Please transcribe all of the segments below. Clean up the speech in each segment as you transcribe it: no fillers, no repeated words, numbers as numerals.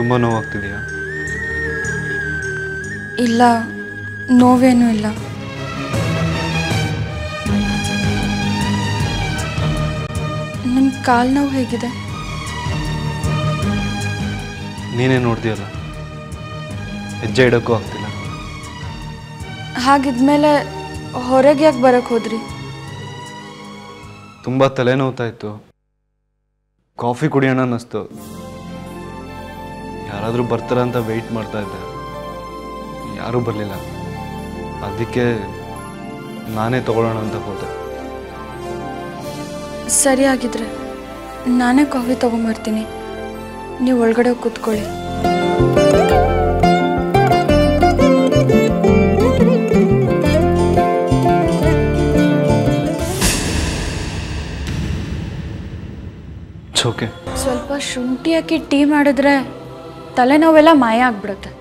ತುಂಬ ನೋವಾಗ್ತಿದೆಯಾ? ಇಲ್ಲ, ನೋವೇನೂ ಇಲ್ಲ. ನಿಮ್ಮ ಕಾಲು ನೋವು ಹೇಗಿದೆ? ನೀನೇ ನೋಡ್ತೀಯಲ್ಲ, ಹೆಜ್ಜೆ ಇಡೋಕ್ಕೂ ಆಗ್ತಿಲ್ಲ. ಹಾಗಿದ್ಮೇಲೆ ಹೊರಗೆ ಯಾಕೆ ಬರೋಕ್ಕೆ ಹೋದ್ರಿ? ತುಂಬ ತಲೆನೋವ್ತಾ ಇತ್ತು. ಕಾಫಿ ಕುಡಿಯೋಣ ಅನ್ನಿಸ್ತು. ಯಾರಾದರೂ ಬರ್ತಾರ ಅಂತ ವೆಯ್ಟ್ ಮಾಡ್ತಾ ಇದ್ದೆ. ಯಾರೂ ಬರಲಿಲ್ಲ. ಅದಕ್ಕೆ ನಾನೇ ತಗೊಳ್ಳೋಣ ಅಂತ ಹೋದೆ. ಸರಿ ಆಗಿದ್ರೆ ನಾನೇ ಕಾಫಿ ತೊಗೊಂಬರ್ತೀನಿ. ನೀವು ಒಳಗಡೆ ಕೂತ್ಕೊಳ್ಳಿ. ಓಕೆ. ಸ್ವಲ್ಪ ಶುಂಠಿ ಹಾಕಿ ಟೀ ಮಾಡಿದ್ರೆ ತಲೆನೋವೆಲ್ಲ ಮಾಯ ಆಗ್ಬಿಡುತ್ತೆ.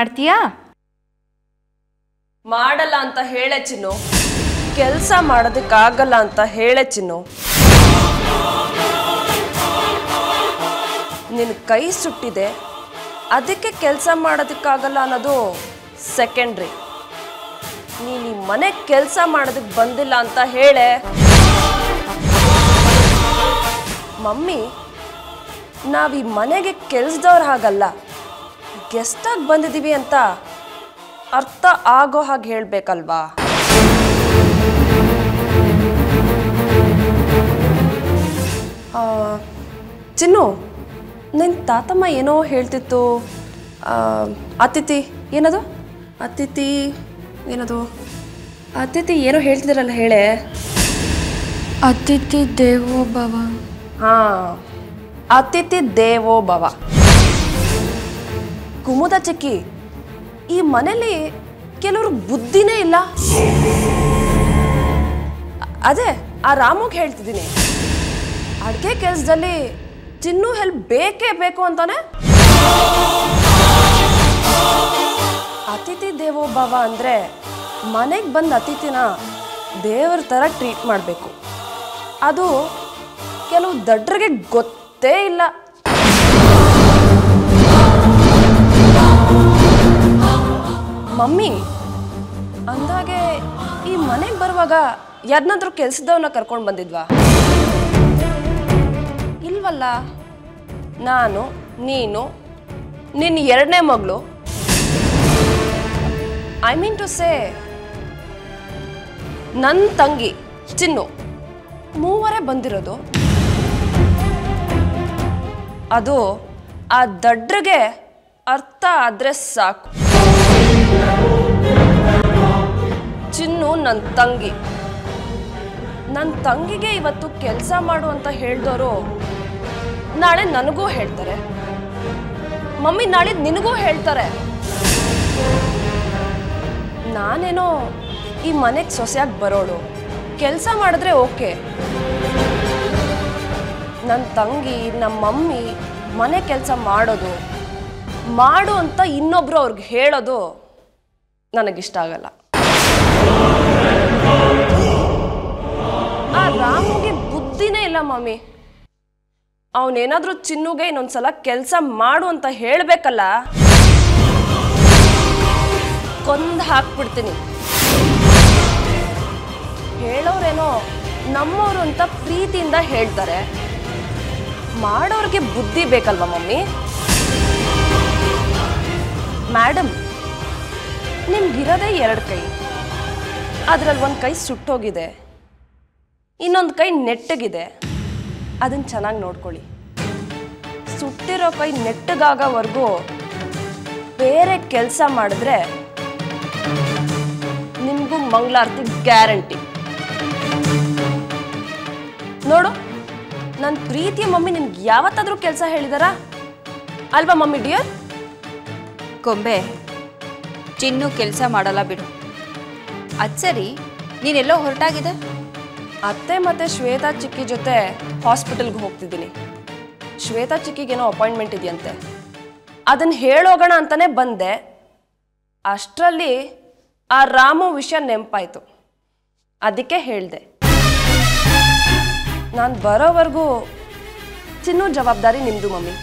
ಮಾಡ್ತೀಯಾ? ಮಾಡಲ್ಲ ಅಂತ ಹೇಳೆ ಚಿನ್ನು. ಕೆಲಸ ಮಾಡೋದಕ್ಕಾಗಲ್ಲ ಅಂತ ಹೇಳೆ ಚಿನ್ನು. ನಿನ್ನ ಕೈ ಸುಟ್ಟಿದೆ, ಅದಕ್ಕೆ ಕೆಲಸ ಮಾಡೋದಕ್ಕಾಗಲ್ಲ ಅನ್ನೋದು ಸೆಕೆಂಡ್ರಿ. ನೀನು ಈ ಮನೆ ಕೆಲಸ ಮಾಡೋದಕ್ಕೆ ಬಂದಿಲ್ಲ ಅಂತ ಹೇಳೆ. ಮಮ್ಮಿ, ನಾವು ಈ ಮನೆಗೆ ಕೆಲಸದವ್ರು ಹಾಗಲ್ಲ, ಗೆಸ್ಟಾಗಿ ಬಂದಿದ್ದೀವಿ ಅಂತ ಅರ್ಥ ಆಗೋ ಹಾಗೆ ಹೇಳಬೇಕಲ್ವಾ? ಚಿನ್ನು, ನಿನ್ನ ತಾತಮ್ಮ ಏನೋ ಹೇಳ್ತಿತ್ತು. ಅತಿಥಿ ಏನದು? ಅತಿಥಿ ಏನದು? ಅತಿಥಿ ಏನೋ ಹೇಳ್ತಿದ್ರಲ್ಲ, ಹೇಳೆ. ಅತಿಥಿ ದೇವೋ ಭವ. ಹಾಂ, ಅತಿಥಿ ದೇವೋ ಭವ. ಕುಮುದ ಚಿಕ್ಕಿ, ಈ ಮನೇಲಿ ಕೆಲವರು ಬುದ್ಧಿನೇ ಇಲ್ಲ. ಅದೇ ಆ ರಾಮುಗೆ ಹೇಳ್ತಿದ್ದೀನಿ, ಅಡುಗೆ ಕೆಲಸದಲ್ಲಿ ಚಿನ್ನು ಹೆಲ್ಪ್ ಬೇಕೇ ಬೇಕು ಅಂತಾನೆ. ಅತಿಥಿ ದೇವೋ ಭವ ಅಂದರೆ ಮನೆಗೆ ಬಂದ ಅತಿಥಿನ ದೇವ್ರ ಥರ ಟ್ರೀಟ್ ಮಾಡಬೇಕು. ಅದು ಕೆಲವು ದಡ್ರಿಗೆ ಗೊತ್ತೇ ಇಲ್ಲ. ಮಮ್ಮಿ, ಅಂದಾಗೆ ಈ ಮನೆಗೆ ಬರುವಾಗ ಯಾರನ್ನಾದ್ರೂ ಕೆಲಸದವನ್ನ ಕರ್ಕೊಂಡು ಬಂದಿದ್ವಾ? ಇಲ್ವಲ್ಲ. ನಾನು, ನೀನು, ನಿನ್ನ ಎರಡನೇ ಮಗಳು, ಐ ಮೀನ್ ಟು ಸೇ ನನ್ನ ತಂಗಿ ಚಿನ್ನು, ಮೂವರೇ ಬಂದಿರೋದು. ಅದು ಆ ದಡ್ರಿಗೆ ಅರ್ಥ ಆದ್ರೆ ಸಾಕು. ಚಿನ್ನು ನನ್ನ ತಂಗಿ. ನನ್ನ ತಂಗಿಗೆ ಇವತ್ತು ಕೆಲಸ ಮಾಡು ಅಂತ ಹೇಳಿದವರು ನಾಳೆ ನನಗೂ ಹೇಳ್ತಾರೆ. ಮಮ್ಮಿ, ನಾಳೆ ನಿನಗೂ ಹೇಳ್ತಾರೆ. ನಾನೇನೋ ಈ ಮನೆಗೆ ಸೊಸೆಯಾಗಿ ಬರೋಳು, ಕೆಲಸ ಮಾಡಿದ್ರೆ ಓಕೆ. ನನ್ನ ತಂಗಿ, ನಮ್ಮ ಮಮ್ಮಿ ಮನೆ ಕೆಲಸ ಮಾಡೋದು ಮಾಡು ಅಂತ ಇನ್ನೊಬ್ರು ಅವ್ರಿಗೆ ಹೇಳೋದು ನನಗಿಷ್ಟ ಆಗಲ್ಲ. ಆ ರಾಮುಗೆ ಬುದ್ಧಿನೇ ಇಲ್ಲ ಮಮ್ಮಿ. ಅವನೇನಾದ್ರೂ ಚಿನ್ನುಗೆ ಇನ್ನೊಂದ್ಸಲ ಕೆಲಸ ಮಾಡು ಅಂತ ಹೇಳಬೇಕಲ್ಲ, ಕೊಂದು ಹಾಕ್ಬಿಡ್ತೀನಿ. ಹೇಳೋರೇನೋ ನಮ್ಮವರು ಅಂತ ಪ್ರೀತಿಯಿಂದ ಹೇಳ್ತಾರೆ, ಮಾಡೋರಿಗೆ ಬುದ್ಧಿ ಬೇಕಲ್ವಾ ಮಮ್ಮಿ? ಮೇಡಮ್, ನಿಮ್ಗಿರೋದೇ 2 ಕೈ, ಅದರಲ್ಲಿ ಒಂದು ಕೈ ಸುಟ್ಟೋಗಿದೆ, ಇನ್ನೊಂದು ಕೈ ನೆಟ್ಟಗಿದೆ, ಅದನ್ನು ಚೆನ್ನಾಗಿ ನೋಡ್ಕೊಳ್ಳಿ. ಸುಟ್ಟಿರೋ ಕೈ ನೆಟ್ಟಗಾಗೋವರೆಗೂ ಬೇರೆ ಕೆಲಸ ಮಾಡಿದ್ರೆ ನಿಮಗೂ ಮಂಗಳಾರತಿ ಗ್ಯಾರಂಟಿ. ನೋಡು, ನನ್ನ ಪ್ರೀತಿಯ ಮಮ್ಮಿ ನಿನ್ಗೆ ಯಾವತ್ತಾದ್ರೂ ಕೆಲಸ ಹೇಳಿದಾರಾ? ಅಲ್ವಾ ಮಮ್ಮಿ ಡಿಯರ್? ಗೊಂಬೆ, ಚಿನ್ನು ಕೆಲಸ ಮಾಡಲ್ಲ ಬಿಡು. ಅದು ಸರಿ, ನೀನೆಲ್ಲೋ ಹೊರಟಾಗಿದೆ? ಅತ್ತೆ ಮತ್ತೆ ಶ್ವೇತಾ ಚಿಕ್ಕಿ ಜೊತೆ ಹಾಸ್ಪಿಟಲ್ಗೆ ಹೋಗ್ತಿದ್ದೀನಿ. ಶ್ವೇತಾ ಚಿಕ್ಕಿಗೇನೋ ಅಪಾಯಿಂಟ್ಮೆಂಟ್ ಇದೆಯಂತೆ, ಅದನ್ನು ಹೇಳೋಗೋಣ ಅಂತಾನೆ ಬಂದೆ. ಅಷ್ಟರಲ್ಲಿ ಆ ರಾಮು ವಿಷಯ ನೆನಪಾಯ್ತು, ಅದಕ್ಕೆ ಹೇಳಿದೆ. ನಾನು ಬರೋವರೆಗೂ ಚಿನ್ನು ಜವಾಬ್ದಾರಿ ನಿಮ್ಮದು ಮಮ್ಮಿ,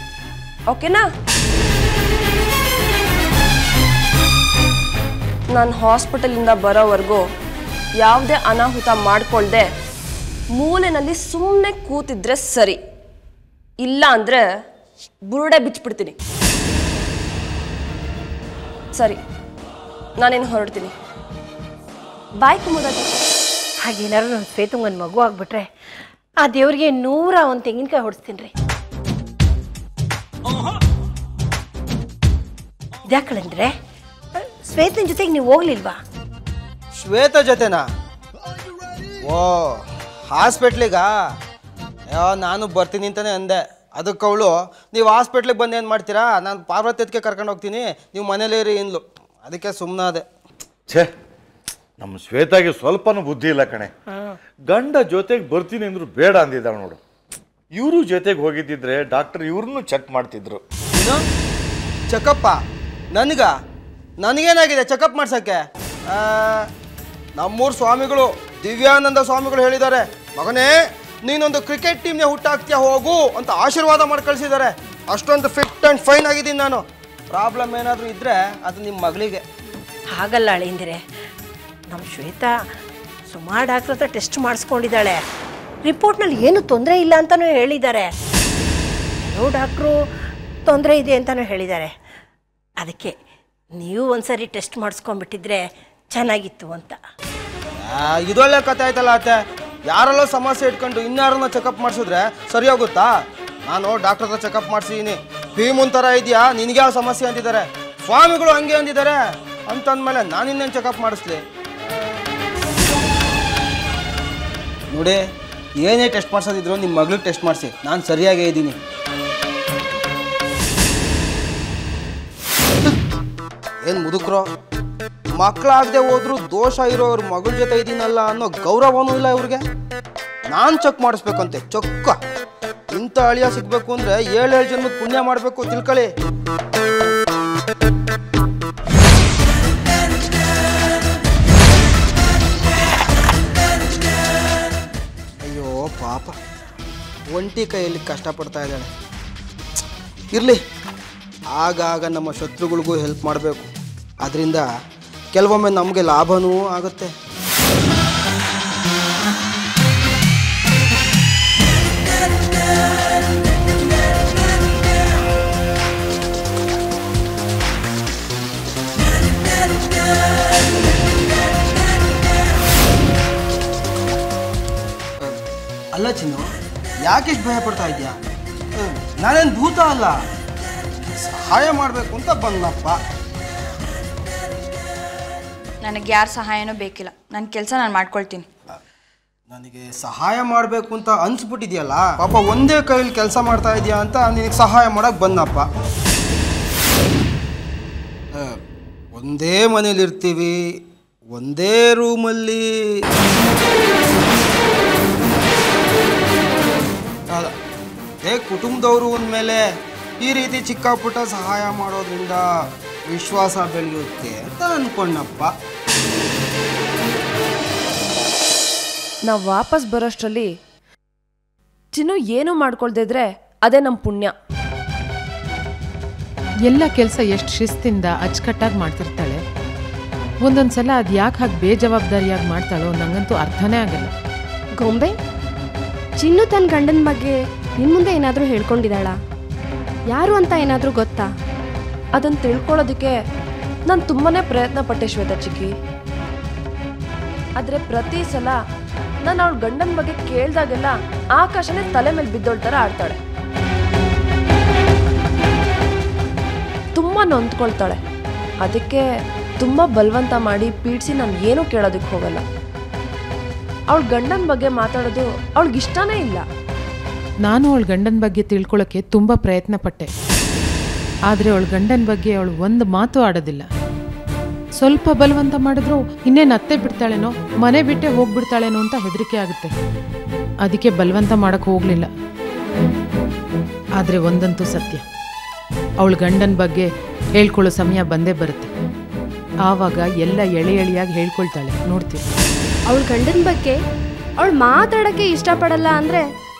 ಓಕೆನಾ? ನಾನು ಹಾಸ್ಪಿಟಲಿಂದ ಬರೋವರೆಗೂ ಯಾವುದೇ ಅನಾಹುತ ಮಾಡಿಕೊಳ್ದೆ ಮೂಲೆಯಲ್ಲಿ ಸುಮ್ಮನೆ ಕೂತಿದ್ರೆ ಸರಿ, ಇಲ್ಲ ಅಂದರೆ ಬುರುಡೆ ಬಿಚ್ಚಿಬಿಡ್ತೀನಿ. ಸರಿ, ನಾನೇನು ಹೊರಡ್ತೀನಿ. ಬಾಯ್ ಕುಮುದಾಜಿ. ಹಾಗೇನಾದ್ರು ನನ್ನ ಶ್ವೇತಂಗನ ಮಗು ಆಗ್ಬಿಟ್ರೆ ಆ ದೇವ್ರಿಗೆ 101 ತೆಂಗಿನಕಾಯಿ ಹೊಡಿಸ್ತೀನಿ ರೀ. ಇದ್ಯಾಕಂದ್ರೆ ಶ್ವೇತನ ಜೊತೆಗೆ ನೀವು ಹೋಗ್ಲಿಲ್ವಾ? ಶ್ವೇತ ಜೊತೆನಾ? ಓ, ಹಾಸ್ಪಿಟ್ಲಿಗಾ? ನಾನು ಬರ್ತೀನಿ ಅಂತಾನೆ ಅಂದೆ. ಅದಕ್ಕೆ ಅವಳು ನೀವು ಹಾಸ್ಪಿಟ್ಲಿಗೆ ಬಂದು ಏನು ಮಾಡ್ತೀರಾ, ನಾನು ಪಾರ್ವತಿಯಕ್ಕೆ ಕರ್ಕೊಂಡು ಹೋಗ್ತೀನಿ, ನೀವು ಮನೇಲೇ ಇರಿ ಇನ್ಲು. ಅದಕ್ಕೆ ಸುಮ್ಮನಾದೆ. ಛೇ, ನಮ್ಮ ಶ್ವೇತಾಗೆ ಸ್ವಲ್ಪನೂ ಬುದ್ಧಿ ಇಲ್ಲ ಕಣೆ. ಗಂಡ ಜೊತೆಗೆ ಬರ್ತೀನಿ ಅಂದ್ರು ಬೇಡ ಅಂದಿದ್ದಾಳೆ ನೋಡು. ಇವರು ಜೊತೆಗೆ ಹೋಗಿದ್ದಿದ್ರೆ ಡಾಕ್ಟರ್ ಇವ್ರನ್ನೂ ಚೆಕ್ ಮಾಡ್ತಿದ್ರು. ಏನು ಚೆಕಪ್ಪ? ನನಗೇನಾಗಿದೆ ಚೆಕಪ್ ಮಾಡ್ಸೋಕ್ಕೆ? ನಮ್ಮೂರು ಸ್ವಾಮಿಗಳು, ದಿವ್ಯಾನಂದ ಸ್ವಾಮಿಗಳು ಹೇಳಿದ್ದಾರೆ, ಮಗನೇ ನೀನೊಂದು ಕ್ರಿಕೆಟ್ ಟೀಮ್ನೇ ಹುಟ್ಟಾಕ್ತೀಯ ಹೋಗು ಅಂತ ಆಶೀರ್ವಾದ ಮಾಡಿ ಕಳಿಸಿದ್ದಾರೆ. ಅಷ್ಟೊಂದು ಫಿಟ್ ಆ್ಯಂಡ್ ಫೈನ್ ಆಗಿದ್ದೀನಿ ನಾನು. ಪ್ರಾಬ್ಲಮ್ ಏನಾದರೂ ಇದ್ದರೆ ಅದು ನಿಮ್ಮ ಮಗಳಿಗೆ. ಹಾಗಲ್ಲ ಅಳಿಂದಿರೆ, ನಮ್ಮ ಶ್ವೇತಾ ಸುಮಾರು ಡಾಕ್ಟ್ರ್ ಹತ್ರ ಟೆಸ್ಟ್ ಮಾಡಿಸ್ಕೊಂಡಿದ್ದಾಳೆ. ರಿಪೋರ್ಟ್ನಲ್ಲಿ ಏನು ತೊಂದರೆ ಇಲ್ಲ ಅಂತಲೂ ಹೇಳಿದ್ದಾರೆ. ಕೆಲವು ಡಾಕ್ಟ್ರು ತೊಂದರೆ ಇದೆ ಅಂತಲೂ ಹೇಳಿದ್ದಾರೆ. ಅದಕ್ಕೆ ನೀವು ಒಂದ್ಸರಿ ಟೆಸ್ಟ್ ಮಾಡಿಸ್ಕೊಂಡ್ಬಿಟ್ಟಿದ್ರೆ ಚೆನ್ನಾಗಿತ್ತು ಅಂತ. ಇದೊಳ್ಳೆ ಕತೆ ಆಯ್ತಲ್ಲ ಅತ್ತೆ. ಯಾರೆಲ್ಲೋ ಸಮಸ್ಯೆ ಇಟ್ಕೊಂಡು ಇನ್ಯಾರನ್ನ ಚೆಕಪ್ ಮಾಡಿಸಿದ್ರೆ ಸರಿ ಹೋಗುತ್ತಾ? ನಾನು ಡಾಕ್ಟರ್ ಹತ್ರ ಚೆಕಪ್ ಮಾಡಿಸಿದ್ದೀನಿ. ಭೀಮುನ್ ಥರ ಇದೆಯಾ, ನಿನಗೆ ಯಾವ ಸಮಸ್ಯೆ ಅಂತಿದ್ದಾರೆ, ಸ್ವಾಮಿಗಳು ಹಂಗೆ ಅಂದಿದ್ದಾರೆ ಅಂತಂದಮೇಲೆ ನಾನು ಇನ್ನೇನು ಚೆಕಪ್ ಮಾಡಿಸ್ಲಿ? ನೋಡಿ, ಏನೇ ಟೆಸ್ಟ್ ಮಾಡಿಸೋದಿದ್ರು ನಿಮ್ಮ ಮಗಳಿಗೆ ಟೆಸ್ಟ್ ಮಾಡಿಸಿ, ನಾನು ಸರಿಯಾಗೇ ಇದ್ದೀನಿ. ಏನು ಮುದುಕ್ರೋ, ಮಕ್ಕಳಾಗದೆ ಹೋದ್ರು ದೋಷ ಇರೋವ್ರ ಮಗಳ ಜೊತೆ ಇದ್ದೀನಲ್ಲ ಅನ್ನೋ ಗೌರವನೂ ಇಲ್ಲ ಇವ್ರಿಗೆ. ನಾನು ಚೆಕ್ ಮಾಡಿಸ್ಬೇಕಂತೆ ಚೊಕ್ಕ. ಇಂಥ ಅಳಿಯ ಸಿಗ್ಬೇಕು ಅಂದರೆ 7 ಜನ್ಮದ ಪುಣ್ಯ ಮಾಡಬೇಕು, ತಿಳ್ಕೊಳ್ಳಿ. ಅಯ್ಯೋ ಪಾಪ, ಒಂಟಿ ಕೈಯಲ್ಲಿ ಕಷ್ಟಪಡ್ತಾ ಇದ್ದಾಳೆ. ಇರಲಿ, ಆಗಾಗ ನಮ್ಮ ಶತ್ರುಗಳಿಗೂ ಹೆಲ್ಪ್ ಮಾಡಬೇಕು. ಅದರಿಂದ ಕೆಲವೊಮ್ಮೆ ನಮಗೆ ಲಾಭನೂ ಆಗುತ್ತೆ. ಅಲ್ಲ ಚಿನ್ನು, ಯಾಕೆ ಭಯ ಪಡ್ತಾ ಇದೆಯಾ? ನಾನೇನು ಭೂತ ಅಲ್ಲ, ಸಹಾಯ ಮಾಡಬೇಕು ಅಂತ ಬಂದಪ್ಪ. ನನಗೆ ಯಾರ ಸಹಾಯನೂ ಬೇಕಿಲ್ಲ, ನನ್ನ ಕೆಲಸ ನಾನು ಮಾಡ್ಕೊಳ್ತೀನಿ. ನನಗೆ ಸಹಾಯ ಮಾಡಬೇಕು ಅಂತ ಅನ್ಸ್ಬಿಟ್ಟಿದೆಯಲ್ಲ ಪಾಪ, ಒಂದೇ ಕೈಯಲ್ಲಿ ಕೆಲಸ ಮಾಡ್ತಾ ಇದೆಯಾ ಅಂತ ನಿನಗೆ ಸಹಾಯ ಮಾಡೋಕ್ಕೆ ಬಂದಪ್ಪ. ಒಂದೇ ಮನೇಲಿರ್ತೀವಿ, ಒಂದೇ ರೂಮಲ್ಲಿ, ಅದೇ ಕುಟುಂಬದವರು ಅಂದಮೇಲೆ ಈ ರೀತಿ ಚಿಕ್ಕ ಪುಟ್ಟ ಸಹಾಯ ಮಾಡೋದ್ರಿಂದ ವಿಶ್ವಾಸ ಬೆಳೆಯುತ್ತೆ ಅಂತ ಅಂದ್ಕೊಂಡಪ್ಪ. ನಾವು ವಾಪಸ್ ಬರೋಷ್ಟರಲ್ಲಿ ಚಿನ್ನು ಏನು ಮಾಡ್ಕೊಳ್ದೇ ಇದ್ರೆ ಅದೇ ನಮ್ಮ ಪುಣ್ಯ. ಎಲ್ಲ ಕೆಲಸ ಎಷ್ಟು ಶಿಸ್ತಿಂದ ಅಚ್ಚುಕಟ್ಟಾಗಿ ಮಾಡ್ತಿರ್ತಾಳೆ. ಒಂದೊಂದು ಸಲ ಅದು ಯಾಕೆ ಹಾಗೆ ಬೇಜವಾಬ್ದಾರಿಯಾಗಿ ಮಾಡ್ತಾಳೋ ನಂಗಂತೂ ಅರ್ಥನೇ ಆಗಲ್ಲ. ಗೊಂಬೆ, ಚಿನ್ನು ತನ್ನ ಗಂಡನ ಬಗ್ಗೆ ನಿನ್ನ ಮುಂದೆ ಏನಾದರೂ ಹೇಳ್ಕೊಂಡಿದ್ದಾಳ? ಯಾರು ಅಂತ ಏನಾದರೂ ಗೊತ್ತಾ? ಅದನ್ನು ತಿಳ್ಕೊಳ್ಳೋದಕ್ಕೆ ನಾನು ತುಂಬಾ ಪ್ರಯತ್ನ ಪಟ್ಟೆ ಶ್ವೇತಾ ಚಿಕ್ಕಿ. ಆದರೆ ಪ್ರತಿ ಸಲ ನಾನು ಅವಳ ಗಂಡನ ಬಗ್ಗೆ ಕೇಳ್ದಾಗೆಲ್ಲ ಆಕಾಶನೇ ತಲೆ ಮೇಲೆ ಬಿದ್ದೋಳ್ ಥರ ಆಡ್ತಾಳೆ. ತುಂಬ ನೊಂದ್ಕೊಳ್ತಾಳೆ. ಅದಕ್ಕೆ ತುಂಬ ಬಲವಂತ ಮಾಡಿ ಪೀಡಿಸಿ ನಾನು ಏನೂ ಕೇಳೋದಕ್ಕೆ ಹೋಗಲ್ಲ. ಅವಳ ಗಂಡನ ಬಗ್ಗೆ ಮಾತಾಡೋದು ಅವಳಿಗಿಷ್ಟನೇ ಇಲ್ಲ. ನಾನು ಅವಳ ಗಂಡನ ಬಗ್ಗೆ ತಿಳ್ಕೊಳ್ಳೋಕ್ಕೆ ತುಂಬ ಪ್ರಯತ್ನ ಪಟ್ಟೆ. ಆದರೆ ಅವಳ ಗಂಡನ ಬಗ್ಗೆ ಅವಳು ಒಂದು ಮಾತು ಆಡೋದಿಲ್ಲ. ಸ್ವಲ್ಪ ಬಲವಂತ ಮಾಡಿದ್ರು ಇನ್ನೇನು ಅತ್ತೆ ಬಿಡ್ತಾಳೇನೋ, ಮನೆ ಬಿಟ್ಟೆ ಹೋಗ್ಬಿಡ್ತಾಳೇನೋ ಅಂತ ಹೆದರಿಕೆ ಆಗುತ್ತೆ. ಅದಕ್ಕೆ ಬಲವಂತ ಮಾಡೋಕ್ಕೆ ಹೋಗಲಿಲ್ಲ. ಆದರೆ ಒಂದಂತೂ ಸತ್ಯ, ಅವಳ ಗಂಡನ ಬಗ್ಗೆ ಹೇಳ್ಕೊಳ್ಳೋ ಸಮಯ ಬಂದೇ ಬರುತ್ತೆ. ಆವಾಗ ಎಲ್ಲ ಎಳೆ ಎಳೆಯಾಗಿ ಹೇಳ್ಕೊಳ್ತಾಳೆ, ನೋಡ್ತೀವಿ. ಅವಳ ಗಂಡನ ಬಗ್ಗೆ ಅವಳು ಮಾತಾಡೋಕ್ಕೆ ಇಷ್ಟಪಡಲ್ಲ ಅಂದರೆ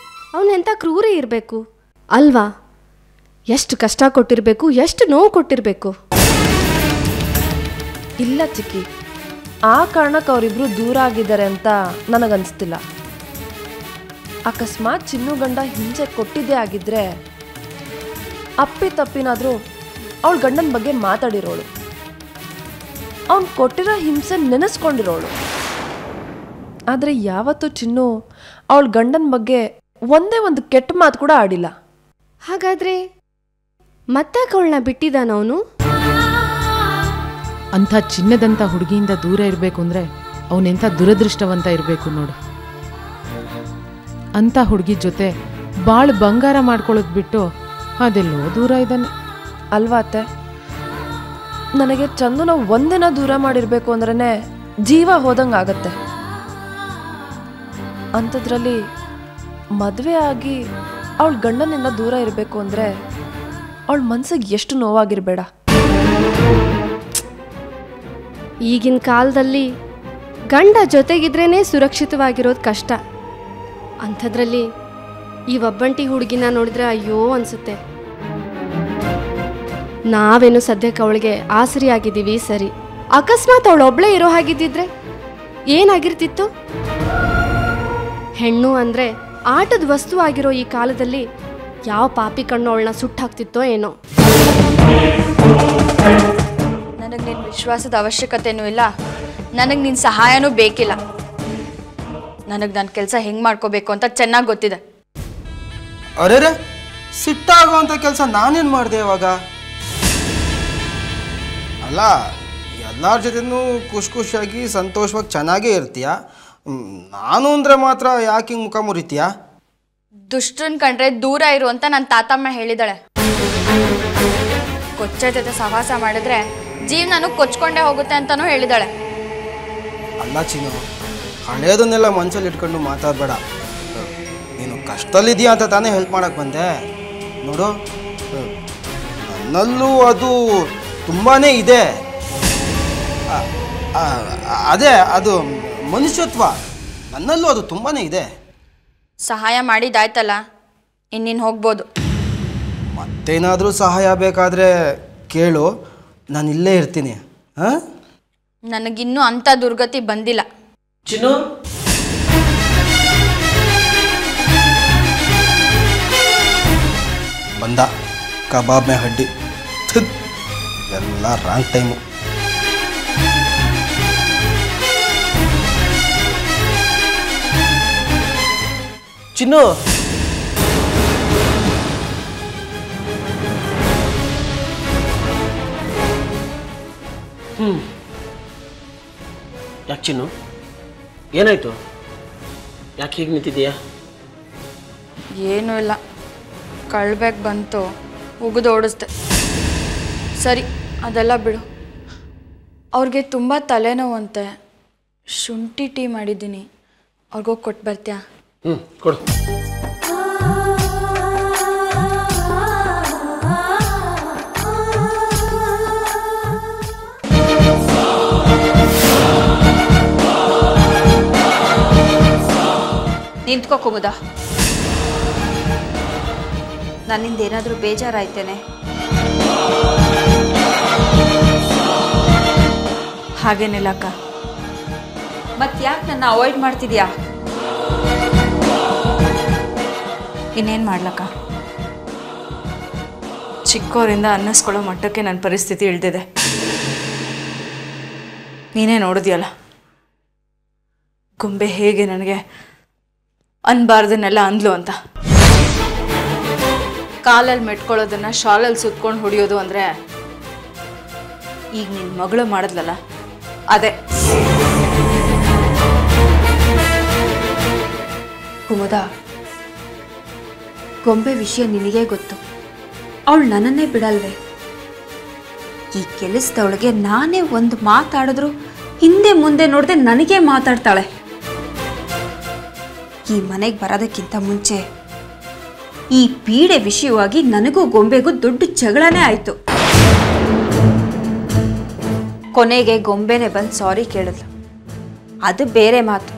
ಅವನೆಂಥ ಕ್ರೂರಿ ಇರಬೇಕು ಅಲ್ವಾ? ಎಷ್ಟು ಕಷ್ಟ ಕೊಟ್ಟಿರಬೇಕು, ಎಷ್ಟು ನೋವು ಕೊಟ್ಟಿರಬೇಕು. ಇಲ್ಲ ಚಿಕ್ಕಿ, ಆ ಕಾರಣಕ್ಕೆ ಅವರಿಬ್ರು ದೂರ ಆಗಿದ್ದಾರೆ ಅಂತ ನನಗನ್ನಿಸ್ತಿಲ್ಲ. ಅಕಸ್ಮಾತ್ ಚಿನ್ನು ಗಂಡ ಹಿಂಸೆ ಕೊಟ್ಟಿದ್ದೇ ಆಗಿದ್ರೆ ಅಪ್ಪಿ ತಪ್ಪಿನಾದರೂ ಅವಳ ಗಂಡನ ಬಗ್ಗೆ ಮಾತಾಡಿರೋಳು, ಅವನು ಕೊಟ್ಟಿರೋ ಹಿಂಸೆ ನೆನೆಸ್ಕೊಂಡಿರೋಳು. ಆದರೆ ಯಾವತ್ತೂ ಚಿನ್ನು ಅವಳ ಗಂಡನ ಬಗ್ಗೆ ಒಂದೇ ಒಂದು ಕೆಟ್ಟ ಮಾತು ಕೂಡ ಆಡಿಲ್ಲ. ಹಾಗಾದರೆ ಮತ್ತೆ ಅವಳನ್ನ ಬಿಟ್ಟಿದ್ದಾನವನು? ಅಂಥ ಚಿನ್ನದಂಥ ಹುಡುಗಿಯಿಂದ ದೂರ ಇರಬೇಕು ಅಂದರೆ ಅವನೆಂಥ ದುರದೃಷ್ಟವಂತ ಇರಬೇಕು ನೋಡು. ಅಂಥ ಹುಡುಗಿ ಜೊತೆ ಭಾಳ ಬಂಗಾರ ಮಾಡ್ಕೊಳ್ಳೋದು ಬಿಟ್ಟು ಅದೆಲ್ಲೋ ದೂರ ಇದ್ದಾನೆ ಅಲ್ವಾ ಅತ್ತೆ? ನನಗೆ ಚಂದುನ ಒಂದಿನ ದೂರ ಮಾಡಿರಬೇಕು ಅಂದ್ರೇ ಜೀವ ಹೋದಂಗೆ ಆಗತ್ತೆ. ಅಂಥದ್ರಲ್ಲಿ ಮದುವೆ ಆಗಿ ಅವಳ ಗಂಡನಿಂದ ದೂರ ಇರಬೇಕು ಅಂದರೆ ಅವಳ ಮನಸ್ಸಿಗೆ ಎಷ್ಟು ನೋವಾಗಿರಬೇಡ. ಈಗಿನ ಕಾಲದಲ್ಲಿ ಗಂಡ ಜೊತೆಗಿದ್ರೇ ಸುರಕ್ಷಿತವಾಗಿರೋದು ಕಷ್ಟ. ಅಂಥದ್ರಲ್ಲಿ ಈ ಒಬ್ಬಂಟಿ ಹುಡುಗಿನ ನೋಡಿದ್ರೆ ಅಯ್ಯೋ ಅನಿಸುತ್ತೆ. ನಾವೇನು ಸದ್ಯಕ್ಕೆ ಅವಳಿಗೆ ಆಸರಿಯಾಗಿದ್ದೀವಿ ಸರಿ, ಅಕಸ್ಮಾತ್ ಅವಳೊಬ್ಳೇ ಇರೋ ಹಾಗಿದ್ದಿದ್ರೆ ಏನಾಗಿರ್ತಿತ್ತು? ಹೆಣ್ಣು ಅಂದರೆ ಆಟದ ವಸ್ತು ಆಗಿರೋ ಈ ಕಾಲದಲ್ಲಿ ಯಾವ ಪಾಪಿ ಕಣ್ಣು ಅವಳನ್ನ ಸುಟ್ಟಾಕ್ತಿತ್ತೋ ಏನೋ. ನನಗೆ ನಿನ್ನ ವಿಶ್ವಾಸದ ಅವಶ್ಯಕತೆನೂ ಇಲ್ಲ, ನನಗೆ ನಿನ್ನ ಸಹಾಯನೂ ಬೇಕಿಲ್ಲ. ನನಗೆ ನನ್ನ ಕೆಲಸ ಹೆಂಗೆ ಮಾಡ್ಕೋಬೇಕು ಅಂತ ಚೆನ್ನಾಗಿ ಗೊತ್ತಿದೆ. ಅರೆ ಸಿಟ್ಟಾಗುವಂಥ ಕೆಲಸ ನಾನೇನು ಮಾಡಿದೆ ಇವಾಗ? ಅಲ್ಲ, ಎಲ್ಲರ ಜೊತೆನೂ ಖುಷಿಯಾಗಿ ಸಂತೋಷವಾಗಿ ಚೆನ್ನಾಗೇ ಇರ್ತೀಯ. ನಾನು ಅಂದರೆ ಮಾತ್ರ ಯಾಕೆ ಹಿಂಗೆ ಮುಖ ಮುರಿತೀಯ? ದುಷ್ಟರನ್ನ ಕಂಡ್ರೆ ದೂರ ಇರು ಅಂತ ನನ್ನ ತಾತಮ್ಮ ಹೇಳಿದಾಳೆ. ಕೊಚ್ಚೆ ಜೊತೆ ಸಹವಾಸ ಮಾಡಿದ್ರೆ ಜೀವನನೂ ಕೊಚ್ಕೊಂಡೇ ಹೋಗುತ್ತೆ ಅಂತಲೂ ಹೇಳಿದಾಳೆ. ಅಲ್ಲ ಚಿನ್ನು, ಹಳೆಯದನ್ನೆಲ್ಲ ಮನಸ್ಸಲ್ಲಿ ಇಟ್ಕೊಂಡು ಮಾತಾಡಬೇಡ. ನೀನು ಕಷ್ಟದಲ್ಲಿದೆಯಾ ಅಂತ ತಾನೇ ಹೆಲ್ಪ್ ಮಾಡೋಕ್ಕೆ ಬಂದೆ. ನೋಡು, ನನ್ನಲ್ಲೂ ಅದು ತುಂಬಾ ಇದೆ. ಅದೇ ಅದು ಮನುಷ್ಯತ್ವ, ನನ್ನಲ್ಲೂ ಅದು ತುಂಬಾ ಇದೆ. ಸಹಾಯ ಮಾಡಿದಾಯ್ತಲ್ಲ, ಇನ್ನಿನ್ನು ಹೋಗ್ಬೋದು. ಮತ್ತೇನಾದರೂ ಸಹಾಯ ಬೇಕಾದರೆ ಕೇಳು, ನಾನು ಇಲ್ಲೇ ಇರ್ತೀನಿ. ಹಾಂ, ನನಗಿನ್ನೂ ಅಂಥ ದುರ್ಗತಿ ಬಂದಿಲ್ಲ. ಚಿನ್ನು, ಬಂದ ಕಬಾಬ್ ಮೇ ಹಡ್ಡಿ. ಎಲ್ಲ ರಾಂಗ್ ಟೈಮು. ಚಿನ್ನು, ಯಾಕೆ ಚಿನ್ನು, ಏನಾಯ್ತು? ಯಾಕೆ ಹೀಗೆ ನಿಂತಿದ್ದೀಯಾ? ಏನೂ ಇಲ್ಲ, ಕಳ್ಬೇಕು ಬಂತು, ಉಗಿದು ಓಡಿಸ್ದೆ. ಸರಿ, ಅದೆಲ್ಲ ಬಿಡು. ಅವ್ರಿಗೆ ತುಂಬ ತಲೆನೋವಂತೆ, ಶುಂಠಿ ಟೀ ಮಾಡಿದ್ದೀನಿ, ಅವ್ರಿಗೋಗಿ ಕೊಟ್ಟು ಬರ್ತೀಯಾ? ಕೊಡು. ನಿಂತ್ಕೋ ಕುಮುದ. ನನ್ನಿಂದ ಏನಾದರೂ ಬೇಜಾರಾಯ್ತೇನೆ? ಹಾಗೇನಿಲ್ಲ ಅಕ್ಕ. ಮತ್ತೆ ಯಾಕೆ ನನ್ನ ಅವಾಯ್ಡ್ ಮಾಡ್ತಿದ್ಯಾ? ಇನ್ನೇನು ಮಾಡ್ಲಕ್ಕ, ಚಿಕ್ಕವರಿಂದ ಅನ್ನಿಸ್ಕೊಳ್ಳೋ ಮಟ್ಟಕ್ಕೆ ನನ್ನ ಪರಿಸ್ಥಿತಿ ಇಳ್ದಿದೆ. ನೀನೇ ನೋಡಿದ್ಯಲ್ಲ, ಗೊಂಬೆ ಹೇಗೆ ನನಗೆ ಅನ್ಬಾರ್ದನ್ನೆಲ್ಲ ಅಂದ್ಲು ಅಂತ. ಕಾಲಲ್ಲಿ ಮೆಟ್ಕೊಳ್ಳೋದನ್ನ ಶಾಲಲ್ಲಿ ಸುತ್ಕೊಂಡು ಹೊಡಿಯೋದು ಅಂದರೆ ಈಗ ನಿನ್ನ ಮಗಳು ಮಾಡಿದ್ಲಲ್ಲ ಅದೇ. ಕುಮುದ, ಗೊಂಬೆ ವಿಷಯ ನಿನಗೇ ಗೊತ್ತು. ಅವಳು ನನ್ನನ್ನೇ ಬಿಡಲ್ವೇ? ಈ ಕೆಲಸದವಳಿಗೆ ನಾನೇ ಒಂದು ಮಾತಾಡಿದ್ರು ಹಿಂದೆ ಮುಂದೆ ನೋಡದೆ ನನಗೇ ಮಾತಾಡ್ತಾಳೆ. ಈ ಮನೆಗೆ ಬರೋದಕ್ಕಿಂತ ಮುಂಚೆ ಈ ಪೀಡೆ ವಿಷಯವಾಗಿ ನನಗೂ ಗೊಂಬೆಗೂ ದೊಡ್ಡ ಜಗಳನೇ ಆಯಿತು. ಕೊನೆಗೆ ಗೊಂಬೆನೆ ಬಂದು ಸಾರಿ ಕೇಳಿದ್ಲು. ಅದು ಬೇರೆ ಮಾತು.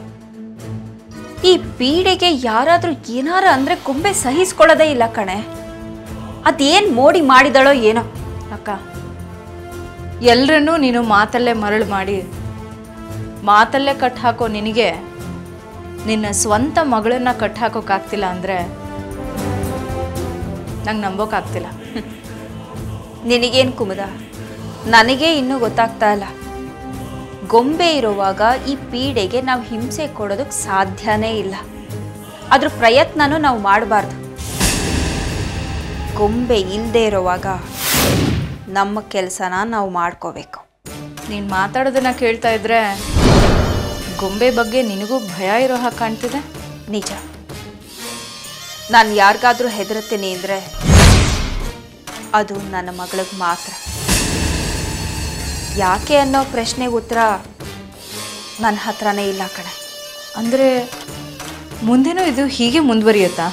ಈ ಪೀಡೆಗೆ ಯಾರಾದರೂ ಏನಾರ ಅಂದರೆ ಗೊಂಬೆ ಸಹಿಸ್ಕೊಳ್ಳೋದೇ ಇಲ್ಲ ಕಣೆ. ಅದೇನು ಮೋಡಿ ಮಾಡಿದಳೋ ಏನೋ. ಅಕ್ಕ, ಎಲ್ರನ್ನೂ ನೀನು ಮಾತಲ್ಲೇ ಮರಳು ಮಾಡಿ ಮಾತಲ್ಲೇ ಕಟ್ ಹಾಕೋ ನಿನಗೆ ನಿನ್ನ ಸ್ವಂತ ಮಗಳನ್ನ ಕಟ್ ಹಾಕೋಕ್ಕಾಗ್ತಿಲ್ಲ ಅಂದರೆ ನಂಗೆ ನಂಬೋಕ್ಕಾಗ್ತಿಲ್ಲ. ನಿನಗೇನು ಕುಮುದ, ನನಗೆ ಇನ್ನೂ ಗೊತ್ತಾಗ್ತಾ ಇಲ್ಲ. ಗೊಂಬೆ ಇರುವಾಗ ಈ ಪೀಡೆಗೆ ನಾವು ಹಿಂಸೆ ಕೊಡೋದಕ್ಕೆ ಸಾಧ್ಯನೇ ಇಲ್ಲ. ಅದ್ರ ಪ್ರಯತ್ನನೂ ನಾವು ಮಾಡಬಾರ್ದು. ಗೊಂಬೆ ಇಲ್ಲದೆ ಇರುವಾಗ ನಮ್ಮ ಕೆಲಸನ ನಾವು ಮಾಡ್ಕೋಬೇಕು. ನೀನು ಮಾತಾಡೋದನ್ನ ಕೇಳ್ತಾ ಇದ್ರೆ ಗೊಂಬೆ ಬಗ್ಗೆ ನಿನಗೂ ಭಯ ಇರೋ ಹಾಗೆ ಕಾಣ್ತಿದೆ. ನಿಜ. ನಾನು ಯಾರಿಗಾದ್ರೂ ಹೆದರುತ್ತೀನಿ ಅಂದರೆ ಅದು ನನ್ನ ಮಗಳಿಗೆ ಮಾತ್ರ. ಯಾಕೆ ಅನ್ನೋ ಪ್ರಶ್ನೆಗೆ ಉತ್ತರ ನನ್ನ ಹತ್ರನೇ ಇಲ್ಲ ಕಣೆ. ಅಂದರೆ ಮುಂದೆನೂ ಇದು ಹೀಗೆ ಮುಂದುವರಿಯುತ್ತಾ?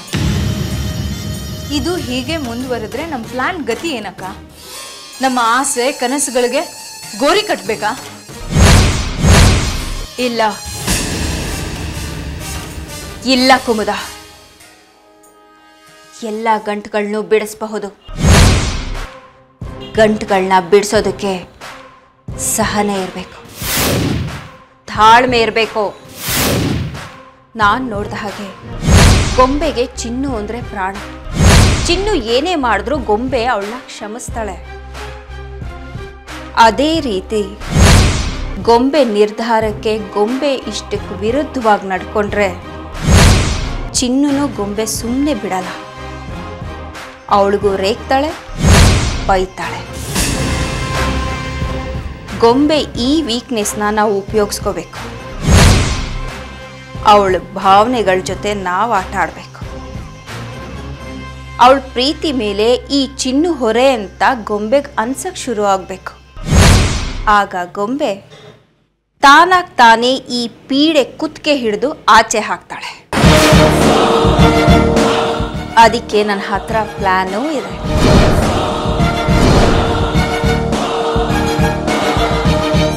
ಇದು ಹೀಗೆ ಮುಂದುವರೆದ್ರೆ ನಮ್ಮ ಪ್ಲಾನ್ ಗತಿ ಏನಕ್ಕ? ನಮ್ಮ ಆಸೆ ಕನಸುಗಳಿಗೆ ಗೋರಿ ಕಟ್ಟಬೇಕಾ? ಇಲ್ಲ ಇಲ್ಲ ಕುಮುದ, ಎಲ್ಲ ಗಂಟುಗಳನ್ನೂ ಬಿಡಿಸಬಹುದು. ಗಂಟುಗಳನ್ನ ಬಿಡಿಸೋದಕ್ಕೆ ಸಹನೆ ಇರಬೇಕು, ತಾಳ್ಮೆ ಇರಬೇಕು. ನಾನು ನೋಡಿದ ಹಾಗೆ ಗೊಂಬೆಗೆ ಚಿನ್ನು ಅಂದರೆ ಪ್ರಾಣ. ಚಿನ್ನು ಏನೇ ಮಾಡಿದ್ರೂ ಗೊಂಬೆ ಅವಳನ್ನ ಕ್ಷಮಿಸ್ತಾಳೆ. ಅದೇ ರೀತಿ ಗೊಂಬೆ ನಿರ್ಧಾರಕ್ಕೆ ಗೊಂಬೆ ಇಷ್ಟಕ್ಕೆ ವಿರುದ್ಧವಾಗಿ ನಡ್ಕೊಂಡ್ರೆ ಚಿನ್ನೂ ಗೊಂಬೆ ಸುಮ್ಮನೆ ಬಿಡಲ್ಲ. ಅವಳಿಗೂ ರೇಗ್ತಾಳೆ, ಬೈತಾಳೆ. ಗೊಂಬೆ ಈ ವೀಕ್ನೆಸ್ನ ನಾವು ಉಪಯೋಗಿಸ್ಕೋಬೇಕು. ಅವಳ ಭಾವನೆಗಳ ಜೊತೆ ನಾವು ಆಟ ಆಡಬೇಕು. ಅವಳ ಪ್ರೀತಿ ಮೇಲೆ ಈ ಚಿನ್ನು ಹೊರೆ ಅಂತ ಗೊಂಬೆಗೆ ಅನ್ಸಕ್ಕೆ ಶುರು ಆಗಬೇಕು. ಆಗ ಗೊಂಬೆ ತಾನಾಗಿ ತಾನೇ ಈ ಪೀಡೆ ಕುತ್ತಿಗೆ ಹಿಡಿದು ಆಚೆ ಹಾಕ್ತಾಳೆ. ಅದಕ್ಕೆ ನನ್ನ ಹತ್ರ ಪ್ಲ್ಯಾನೂ ಇದೆ.